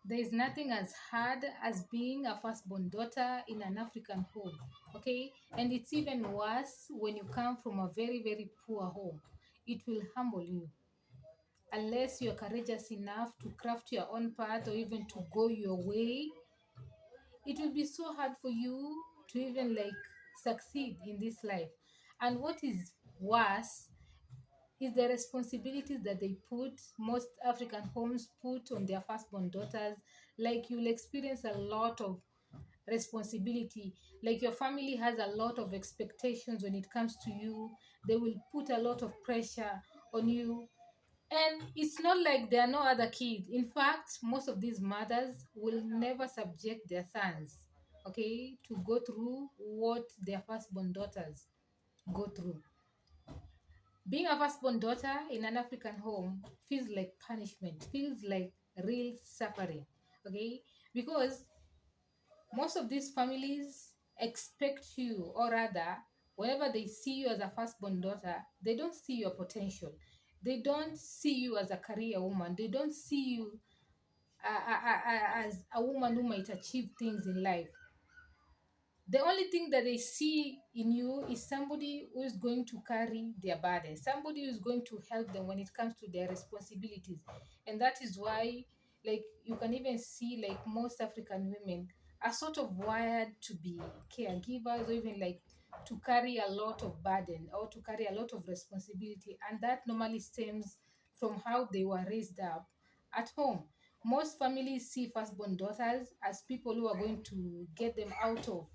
There is nothing as hard as being a firstborn daughter in an African home, okay? And it's even worse when you come from a very, very poor home. It will humble you unless you're courageous enough to craft your own path or even to go your way. It will be so hard for you to even like succeed in this life. And what is worse is the responsibilities that they put, most African homes put on their firstborn daughters. Like you'll experience a lot of responsibility. Like your family has a lot of expectations when it comes to you. They will put a lot of pressure on you. And it's not like there are no other kids. In fact, most of these mothers will never subject their sons, okay, to go through what their firstborn daughters go through. Being a firstborn daughter in an African home feels like punishment, feels like real suffering, okay? Because most of these families expect you, or rather, whenever they see you as a firstborn daughter, they don't see your potential. They don't see you as a career woman. They don't see you as a woman who might achieve things in life. The only thing that they see in you is somebody who is going to carry their burden, somebody who is going to help them when it comes to their responsibilities. And that is why, like, you can even see, like, most African women are sort of wired to be caregivers, or even like to carry a lot of burden or to carry a lot of responsibility. And that normally stems from how they were raised up at home. Most families see firstborn daughters as people who are going to get them out of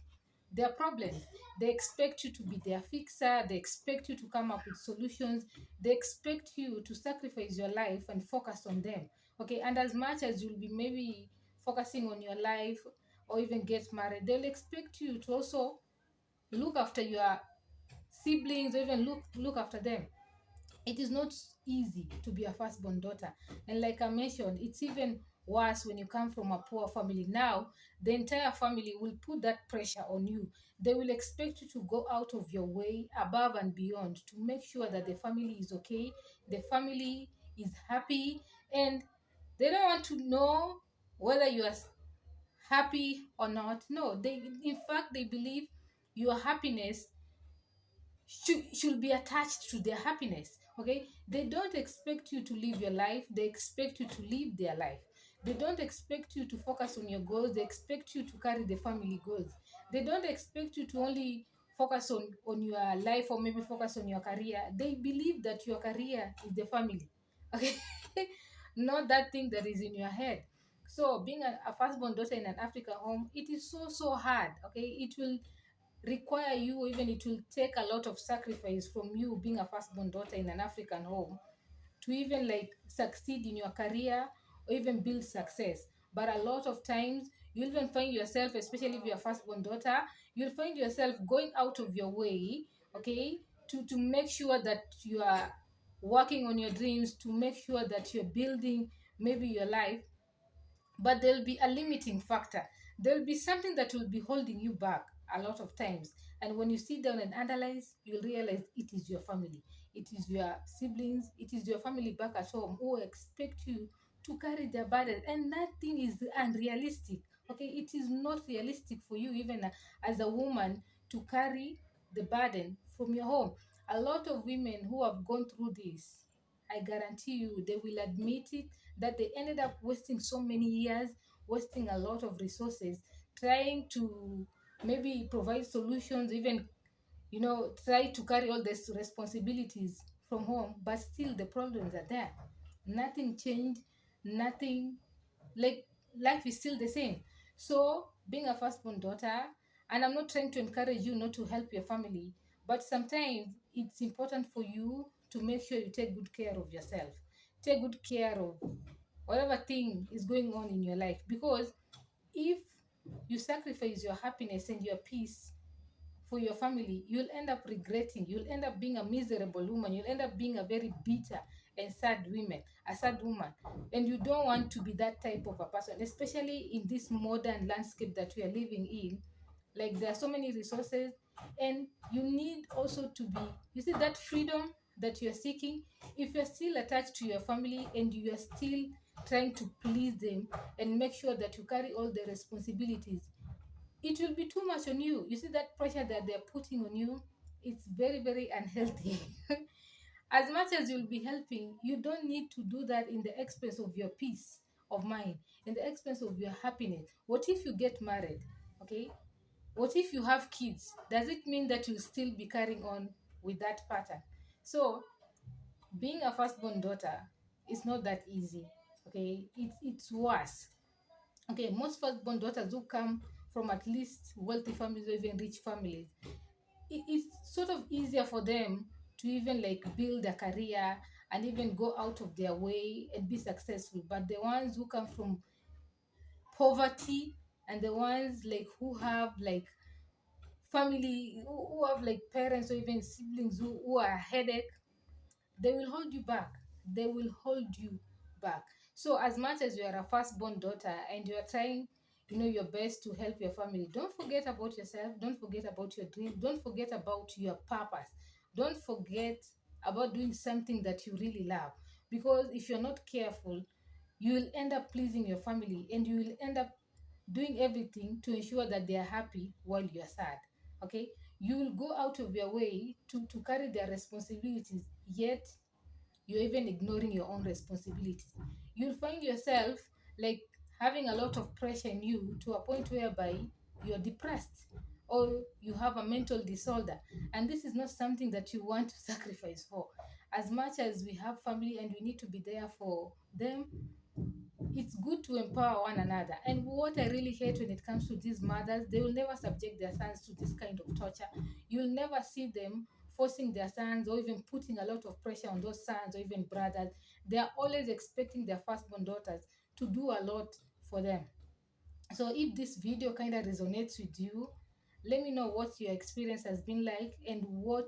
their problems. They expect you to be their fixer. They expect you to come up with solutions. They expect you to sacrifice your life and focus on them. Okay, and as much as you'll be maybe focusing on your life or even get married, they'll expect you to also look after your siblings or even look after them. It is not easy to be a firstborn daughter. And like I mentioned, it's even worse when you come from a poor family. Now, the entire family will put that pressure on you. They will expect you to go out of your way, above and beyond, to make sure that the family is okay, the family is happy, and they don't want to know whether you are happy or not. No, they, in fact, they believe your happiness should be attached to their happiness. Okay, they don't expect you to live your life, they expect you to live their life. They don't expect you to focus on your goals, they expect you to carry the family goals. They don't expect you to only focus on your life or maybe focus on your career. They believe that your career is the family. Okay, not that thing that is in your head. So being a firstborn daughter in an African home, it is so hard. Okay, it will require you, even it will take a lot of sacrifice from you being a firstborn daughter in an African home to even like succeed in your career or even build success. But a lot of times you'll even find yourself, especially if you're a firstborn daughter, you'll find yourself going out of your way, okay, to make sure that you are working on your dreams, to make sure that you're building maybe your life. But there'll be a limiting factor. There'll be something that will be holding you back a lot of times. And when you sit down and analyze, you'll realize it is your family, it is your siblings, it is your family back at home who expect you to carry their burden. And that thing is unrealistic. Okay, it is not realistic for you, even as a woman, to carry the burden from your home. A lot of women who have gone through this, I guarantee you, they will admit it, that they ended up wasting so many years, wasting a lot of resources, trying to maybe provide solutions, even, try to carry all these responsibilities from home, but still the problems are there. Nothing changed, nothing, like, life is still the same. So being a firstborn daughter, and I'm not trying to encourage you not to help your family, but sometimes it's important for you to make sure you take good care of yourself, take good care of whatever thing is going on in your life. Because if you sacrifice your happiness and your peace for your family, you'll end up regretting, you'll end up being a miserable woman, you'll end up being a very bitter and sad woman. And you don't want to be that type of a person, especially in this modern landscape that we are living in. Like, there are so many resources, and you need also to be, you see, that freedom that you're seeking. If you're still attached to your family and you are still trying to please them and make sure that you carry all the responsibilities, it will be too much on you. You see that pressure that they're putting on you, it's very, very unhealthy. As much as you'll be helping, you don't need to do that in the expense of your peace of mind, in the expense of your happiness. What if you get married? Okay, what if you have kids? Does it mean that you'll still be carrying on with that pattern? So being a firstborn daughter is not that easy. Okay, it's worse. Okay, most firstborn daughters who come from at least wealthy families or even rich families, it's sort of easier for them to even like build a career and even go out of their way and be successful. But the ones who come from poverty, and the ones like who have like family, who have like parents or even siblings who are a headache, they will hold you back. They will hold you back. So as much as you are a firstborn daughter and you are trying, your best to help your family, don't forget about yourself. Don't forget about your dream. Don't forget about your purpose. Don't forget about doing something that you really love. Because if you're not careful, you will end up pleasing your family, and you will end up doing everything to ensure that they are happy while you're sad. Okay, you will go out of your way to carry their responsibilities, yet you're even ignoring your own responsibilities. You'll find yourself like having a lot of pressure in you, to a point whereby you're depressed or you have a mental disorder. And this is not something that you want to sacrifice for. As much as we have family and we need to be there for them, it's good to empower one another. And what I really hate when it comes to these mothers, they will never subject their sons to this kind of torture. You'll never see them forcing their sons or even putting a lot of pressure on those sons or even brothers. They are always expecting their firstborn daughters to do a lot for them. So if this video kind of resonates with you, let me know what your experience has been like, and what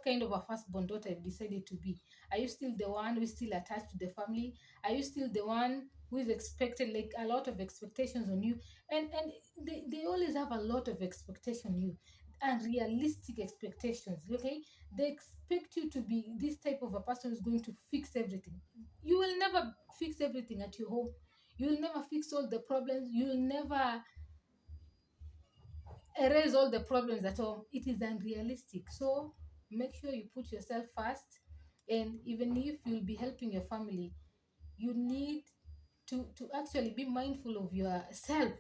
kind of a firstborn daughter you've decided to be. Are you still the one who is still attached to the family? Are you still the one who is expected, like a lot of expectations on you? And they always have a lot of expectation on you, unrealistic expectations. Okay, they expect you to be this type of a person who's going to fix everything. You will never fix everything at your home. You'll never fix all the problems. You'll never erase all the problems at all. It is unrealistic. So make sure you put yourself first. And even if you'll be helping your family, you need to actually be mindful of yourself.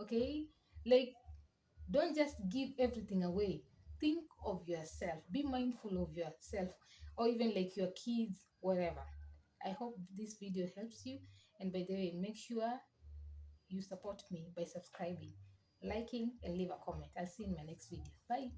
Okay? Like, don't just give everything away. Think of yourself. Be mindful of yourself, or even like your kids, whatever. I hope this video helps you. And by the way, make sure you support me by subscribing, liking, and leave a comment. I'll see you in my next video. Bye.